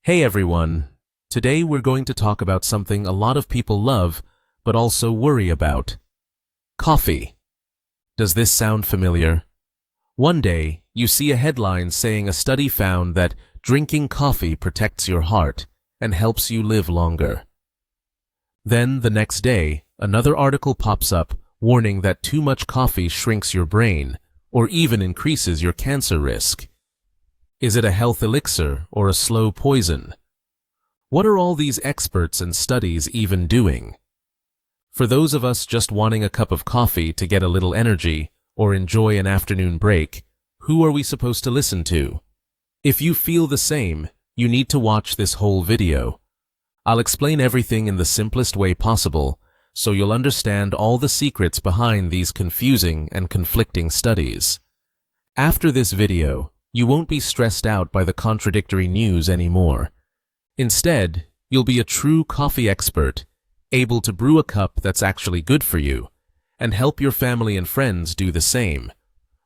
Hey everyone! Today we're going to talk about something a lot of people love, but also worry about. Coffee. Does this sound familiar? One day, you see a headline saying a study found that drinking coffee protects your heart and helps you live longer. Then, the next day, another article pops up warning that too much coffee shrinks your brain or even increases your cancer risk. Is it a health elixir or a slow poison? What are all these experts and studies even doing? For those of us just wanting a cup of coffee to get a little energy or enjoy an afternoon break, who are we supposed to listen to? If you feel the same, you need to watch this whole video. I'll explain everything in the simplest way possible, so you'll understand all the secrets behind these confusing and conflicting studies. After this video, you won't be stressed out by the contradictory news anymore. Instead, you'll be a true coffee expert, able to brew a cup that's actually good for you, and help your family and friends do the same.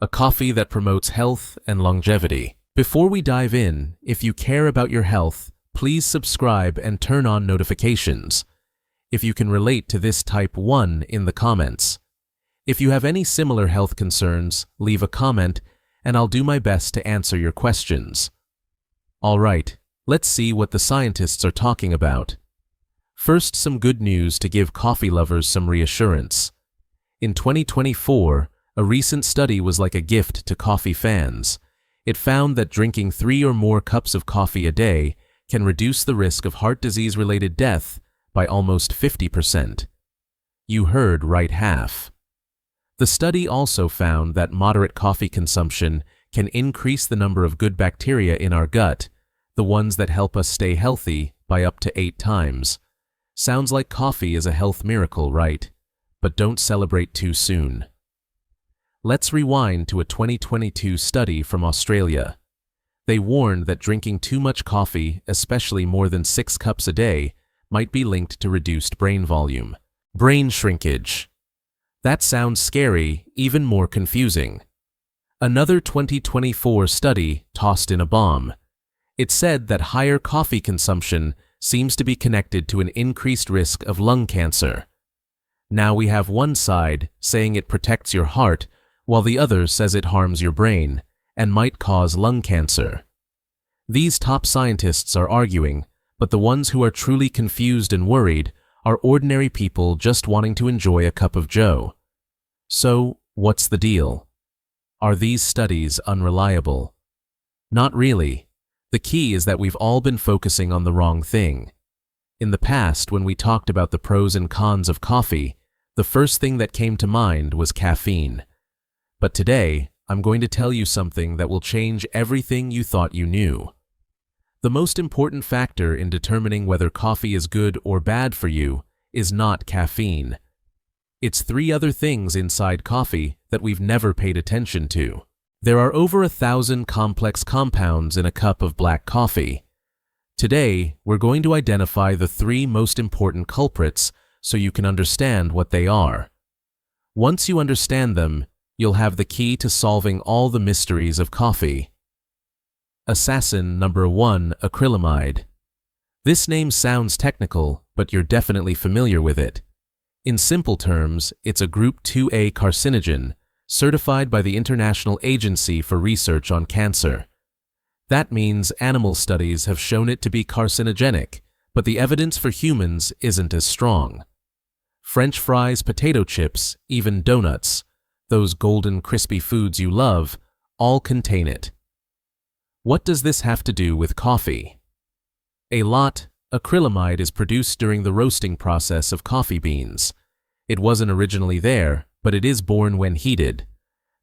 A coffee that promotes health and longevity. Before we dive in, if you care about your health, please subscribe and turn on notifications. If you can relate to this type 1 in the comments. If you have any similar health concerns, leave a comment and I'll do my best to answer your questions. Alright, let's see what the scientists are talking about. First, some good news to give coffee lovers some reassurance. In 2024, a recent study was like a gift to coffee fans. It found that drinking 3 or more cups of coffee a day can reduce the risk of heart disease-related death by almost 50%. You heard right, half. The study also found that moderate coffee consumption can increase the number of good bacteria in our gut, the ones that help us stay healthy, by up to 8 times. Sounds like coffee is a health miracle, right? But don't celebrate too soon. Let's rewind to a 2022 study from Australia. They warned that drinking too much coffee, especially more than 6 cups a day, might be linked to reduced brain volume. Brain shrinkage. That sounds scary, even more confusing. Another 2024 study tossed in a bomb. It said that higher coffee consumption seems to be connected to an increased risk of lung cancer. Now we have one side saying it protects your heart, while the other says it harms your brain and might cause lung cancer. These top scientists are arguing, but the ones who are truly confused and worried are ordinary people just wanting to enjoy a cup of joe. So, what's the deal? Are these studies unreliable? Not really. The key is that we've all been focusing on the wrong thing. In the past, when we talked about the pros and cons of coffee, the first thing that came to mind was caffeine. But today, I'm going to tell you something that will change everything you thought you knew. The most important factor in determining whether coffee is good or bad for you is not caffeine. It's 3 other things inside coffee that we've never paid attention to. There are over 1,000 complex compounds in a cup of black coffee. Today, we're going to identify the 3 most important culprits so you can understand what they are. Once you understand them, you'll have the key to solving all the mysteries of coffee. Assassin number 1, acrylamide. This name sounds technical, but you're definitely familiar with it. In simple terms, it's a Group 2A carcinogen, certified by the International Agency for Research on Cancer. That means animal studies have shown it to be carcinogenic, but the evidence for humans isn't as strong. French fries, potato chips, even donuts, those golden crispy foods you love, all contain it. What does this have to do with coffee? A lot. Acrylamide is produced during the roasting process of coffee beans. It wasn't originally there, but it is born when heated.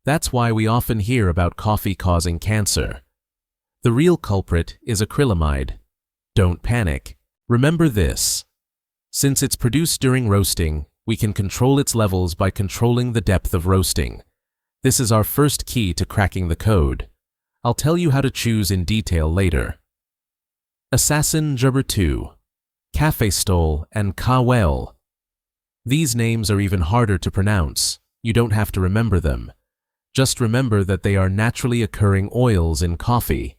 That's why we often hear about coffee causing cancer. The real culprit is acrylamide. Don't panic. Remember this. Since it's produced during roasting, we can control its levels by controlling the depth of roasting. This is our first key to cracking the code. I'll tell you how to choose in detail later. Assassin number 2, cafestol and kawel. These names are even harder to pronounce. You don't have to remember them. Just remember that they are naturally occurring oils in coffee.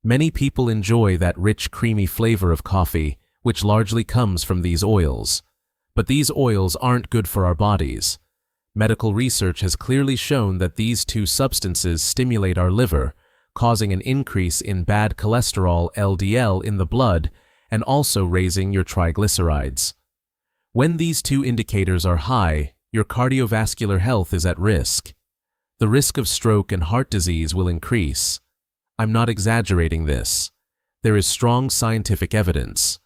Many people enjoy that rich, creamy flavor of coffee, which largely comes from these oils. But these oils aren't good for our bodies. Medical research has clearly shown that these two substances stimulate our liver, causing an increase in bad cholesterol (LDL) in the blood and also raising your triglycerides. When these two indicators are high, your cardiovascular health is at risk. The risk of stroke and heart disease will increase. I'm not exaggerating this. There is strong scientific evidence.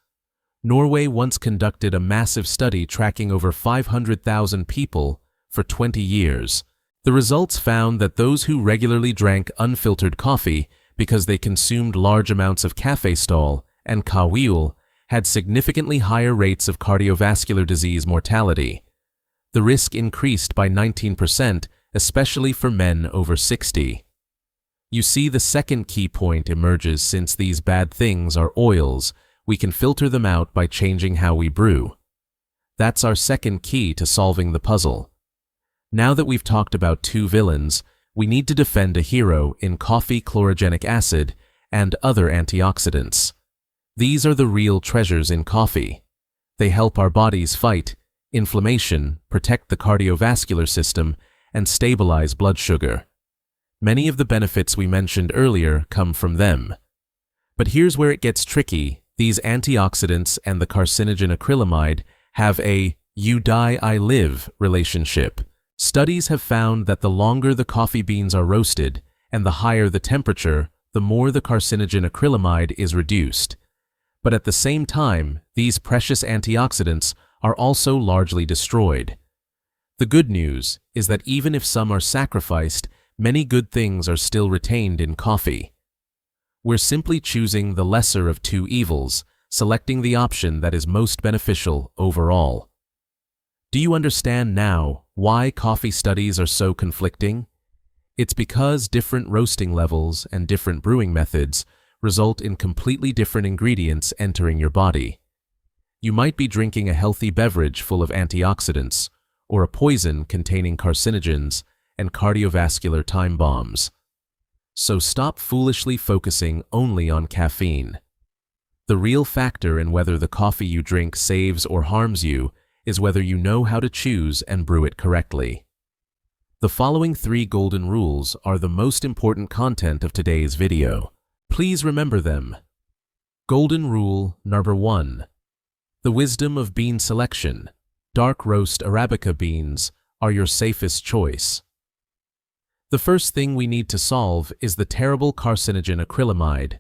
Norway once conducted a massive study tracking over 500,000 people for 20 years. The results found that those who regularly drank unfiltered coffee because they consumed large amounts of kaffestol and kawil had significantly higher rates of cardiovascular disease mortality. The risk increased by 19%, especially for men over 60. You see, the second key point emerges: since these bad things are oils, we can filter them out by changing how we brew. That's our second key to solving the puzzle. Now that we've talked about two villains, we need to defend a hero in coffee: chlorogenic acid and other antioxidants. These are the real treasures in coffee. They help our bodies fight inflammation, protect the cardiovascular system, and stabilize blood sugar. Many of the benefits we mentioned earlier come from them. But here's where it gets tricky. These antioxidants and the carcinogen acrylamide have a "you die, I live" relationship. Studies have found that the longer the coffee beans are roasted and the higher the temperature, the more the carcinogen acrylamide is reduced. But at the same time, these precious antioxidants are also largely destroyed. The good news is that even if some are sacrificed, many good things are still retained in coffee. We're simply choosing the lesser of two evils, selecting the option that is most beneficial overall. Do you understand now why coffee studies are so conflicting? It's because different roasting levels and different brewing methods result in completely different ingredients entering your body. You might be drinking a healthy beverage full of antioxidants, or a poison containing carcinogens and cardiovascular time bombs. So stop foolishly focusing only on caffeine. The real factor in whether the coffee you drink saves or harms you is whether you know how to choose and brew it correctly. The following 3 golden rules are the most important content of today's video. Please remember them. Golden rule number 1. The wisdom of bean selection. Dark roast Arabica beans are your safest choice. The first thing we need to solve is the terrible carcinogen acrylamide.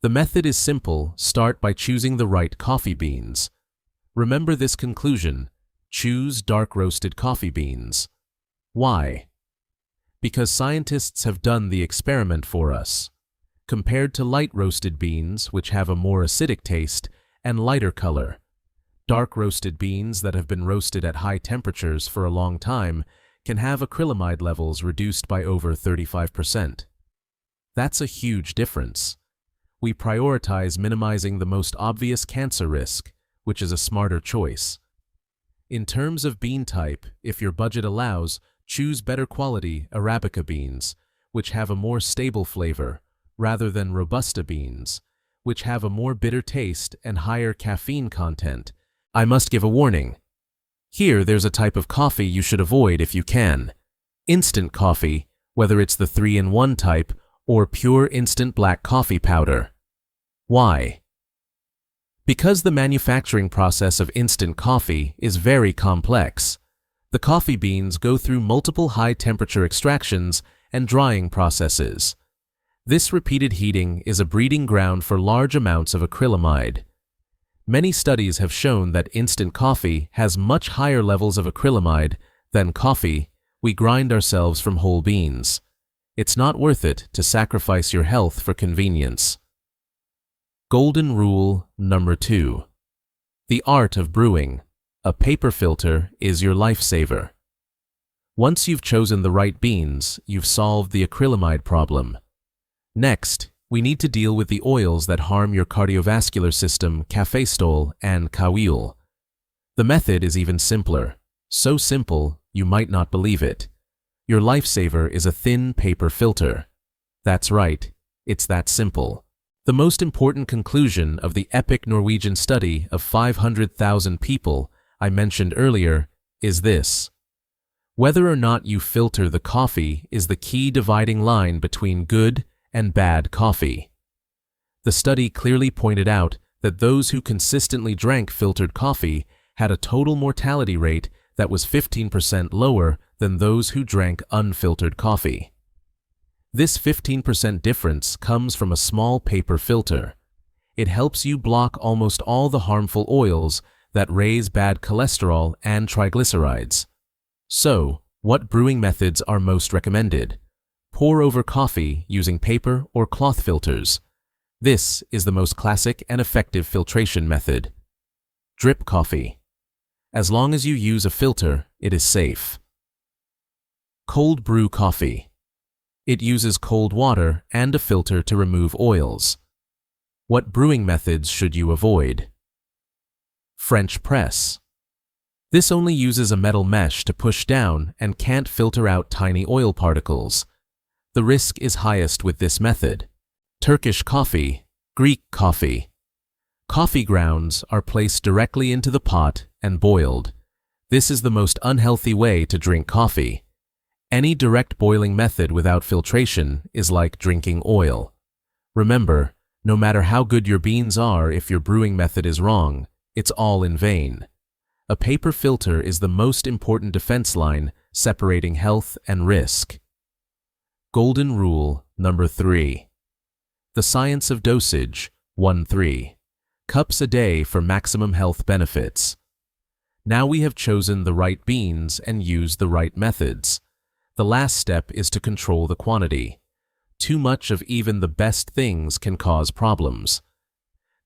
The method is simple. Start by choosing the right coffee beans. Remember this conclusion: choose dark roasted coffee beans. Why? Because scientists have done the experiment for us. Compared to light roasted beans, which have a more acidic taste and lighter color, dark roasted beans that have been roasted at high temperatures for a long time can have acrylamide levels reduced by over 35%. That's a huge difference. We prioritize minimizing the most obvious cancer risk, which is a smarter choice. In terms of bean type, if your budget allows, choose better quality Arabica beans, which have a more stable flavor, rather than Robusta beans, which have a more bitter taste and higher caffeine content. I must give a warning. Here, there's a type of coffee you should avoid if you can. Instant coffee, whether it's the 3-in-1 type or pure instant black coffee powder. Why? Because the manufacturing process of instant coffee is very complex. The coffee beans go through multiple high-temperature extractions and drying processes. This repeated heating is a breeding ground for large amounts of acrylamide. Many studies have shown that instant coffee has much higher levels of acrylamide than coffee we grind ourselves from whole beans. It's not worth it to sacrifice your health for convenience. Golden rule number 2. The art of brewing. A paper filter is your lifesaver. Once you've chosen the right beans, you've solved the acrylamide problem. Next, we need to deal with the oils that harm your cardiovascular system: kaffestol and kawil. The method is even simpler. So simple, you might not believe it. Your lifesaver is a thin paper filter. That's right, it's that simple. The most important conclusion of the epic Norwegian study of 500,000 people I mentioned earlier is this: whether or not you filter the coffee is the key dividing line between good and bad coffee. The study clearly pointed out that those who consistently drank filtered coffee had a total mortality rate that was 15% lower than those who drank unfiltered coffee. This 15% difference comes from a small paper filter. It helps you block almost all the harmful oils that raise bad cholesterol and triglycerides. So, what brewing methods are most recommended? Pour over coffee using paper or cloth filters. This is the most classic and effective filtration method. Drip coffee. As long as you use a filter, it is safe. Cold brew coffee. It uses cold water and a filter to remove oils. What brewing methods should you avoid? French press. This only uses a metal mesh to push down and can't filter out tiny oil particles. The risk is highest with this method. Turkish coffee, Greek coffee. Coffee grounds are placed directly into the pot and boiled. This is the most unhealthy way to drink coffee. Any direct boiling method without filtration is like drinking oil. Remember, no matter how good your beans are, if your brewing method is wrong, it's all in vain. A paper filter is the most important defense line separating health and risk. Golden rule number 3. The science of dosage 1-3. Cups a day for maximum health benefits. Now we have chosen the right beans and used the right methods. The last step is to control the quantity. Too much of even the best things can cause problems.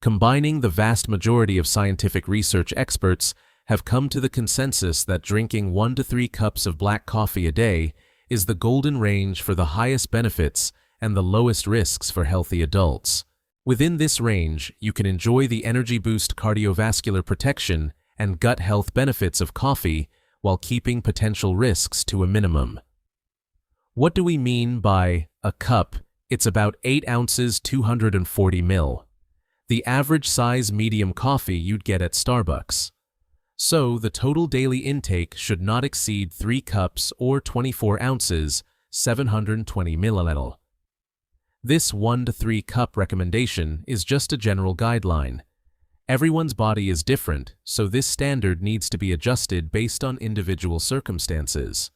Combining the vast majority of scientific research experts have come to the consensus that drinking 1 to 3 cups of black coffee a day is the golden range for the highest benefits and the lowest risks for healthy adults. Within this range, you can enjoy the energy boost, cardiovascular protection, and gut health benefits of coffee while keeping potential risks to a minimum. What do we mean by a cup? It's about 8 ounces, 240 ml. The average size medium coffee you'd get at Starbucks. So, the total daily intake should not exceed 3 cups or 24 ounces, 720 milliliters. This 1 to 3 cup recommendation is just a general guideline. Everyone's body is different, so this standard needs to be adjusted based on individual circumstances.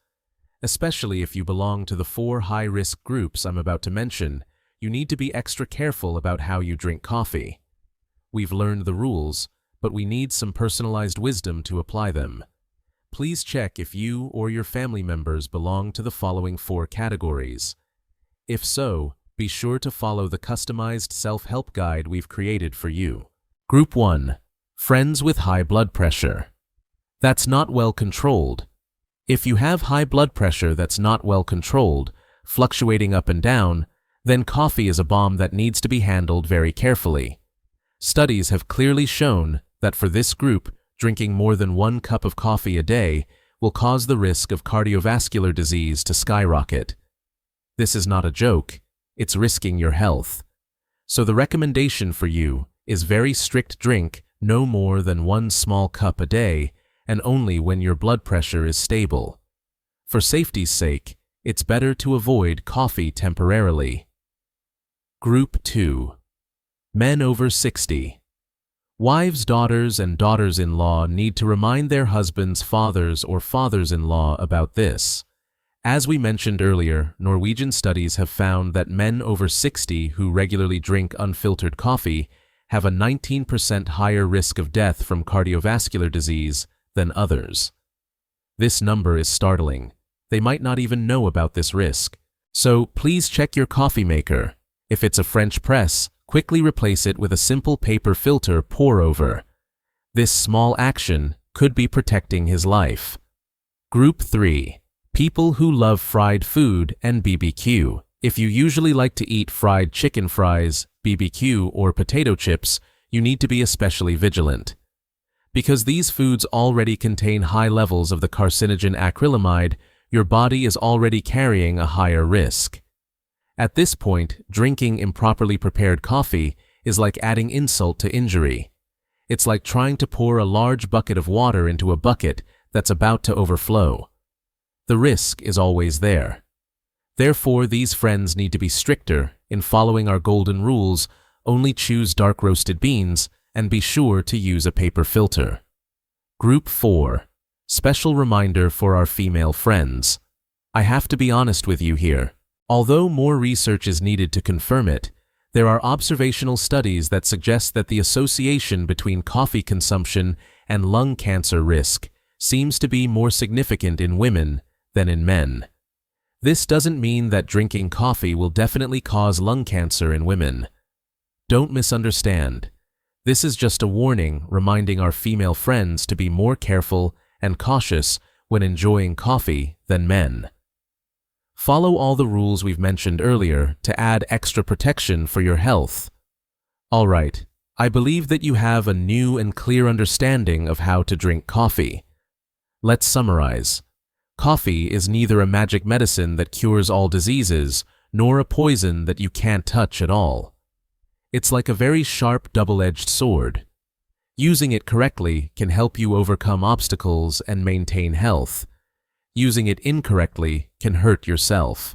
Especially if you belong to the 4 high-risk groups I'm about to mention, you need to be extra careful about how you drink coffee. We've learned the rules, but we need some personalized wisdom to apply them. Please check if you or your family members belong to the following 4 categories. If so, be sure to follow the customized self-help guide we've created for you. Group 1. Friends with high blood pressure. That's not well controlled. If you have high blood pressure that's not well controlled, fluctuating up and down, then coffee is a bomb that needs to be handled very carefully. Studies have clearly shown that for this group, drinking more than 1 cup of coffee a day will cause the risk of cardiovascular disease to skyrocket. This is not a joke, it's risking your health. So the recommendation for you is very strict: drink no more than 1 small cup a day, and only when your blood pressure is stable. For safety's sake, it's better to avoid coffee temporarily. Group 2. Men over 60. Wives, daughters, and daughters-in-law need to remind their husbands, fathers, or fathers-in-law about this. As we mentioned earlier, Norwegian studies have found that men over 60 who regularly drink unfiltered coffee have a 19% higher risk of death from cardiovascular disease than others. This number is startling. They might not even know about this risk. So please check your coffee maker. If it's a French press, quickly replace it with a simple paper filter pour over. This small action could be protecting his life. Group 3. People who love fried food and BBQ. If you usually like to eat fried chicken fries, BBQ, or potato chips, you need to be especially vigilant. Because these foods already contain high levels of the carcinogen acrylamide, your body is already carrying a higher risk. At this point, drinking improperly prepared coffee is like adding insult to injury. It's like trying to pour a large bucket of water into a bucket that's about to overflow. The risk is always there. Therefore, these friends need to be stricter in following our golden rules. Only choose dark roasted beans and be sure to use a paper filter. Group 4. Special reminder for our female friends. I have to be honest with you here. Although more research is needed to confirm it, there are observational studies that suggest that the association between coffee consumption and lung cancer risk seems to be more significant in women than in men. This doesn't mean that drinking coffee will definitely cause lung cancer in women. Don't misunderstand. This is just a warning reminding our female friends to be more careful and cautious when enjoying coffee than men. Follow all the rules we've mentioned earlier to add extra protection for your health. Alright, I believe that you have a new and clear understanding of how to drink coffee. Let's summarize. Coffee is neither a magic medicine that cures all diseases, nor a poison that you can't touch at all. It's like a very sharp double-edged sword. Using it correctly can help you overcome obstacles and maintain health. Using it incorrectly can hurt yourself.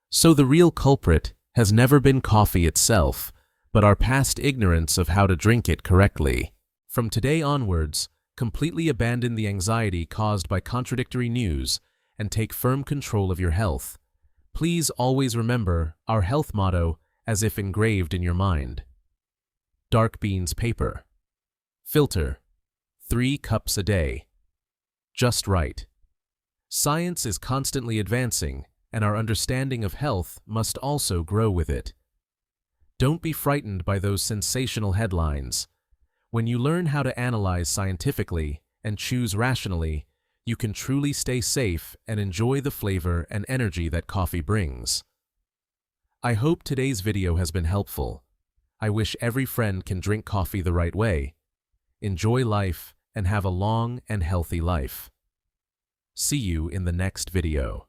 So the real culprit has never been coffee itself, but our past ignorance of how to drink it correctly. From today onwards, completely abandon the anxiety caused by contradictory news and take firm control of your health. Please always remember our health motto as if engraved in your mind. Dark beans paper. Filter. 3 cups a day. Just right. Science is constantly advancing, and our understanding of health must also grow with it. Don't be frightened by those sensational headlines. When you learn how to analyze scientifically and choose rationally, you can truly stay safe and enjoy the flavor and energy that coffee brings. I hope today's video has been helpful. I wish every friend can drink coffee the right way, enjoy life, and have a long and healthy life. See you in the next video.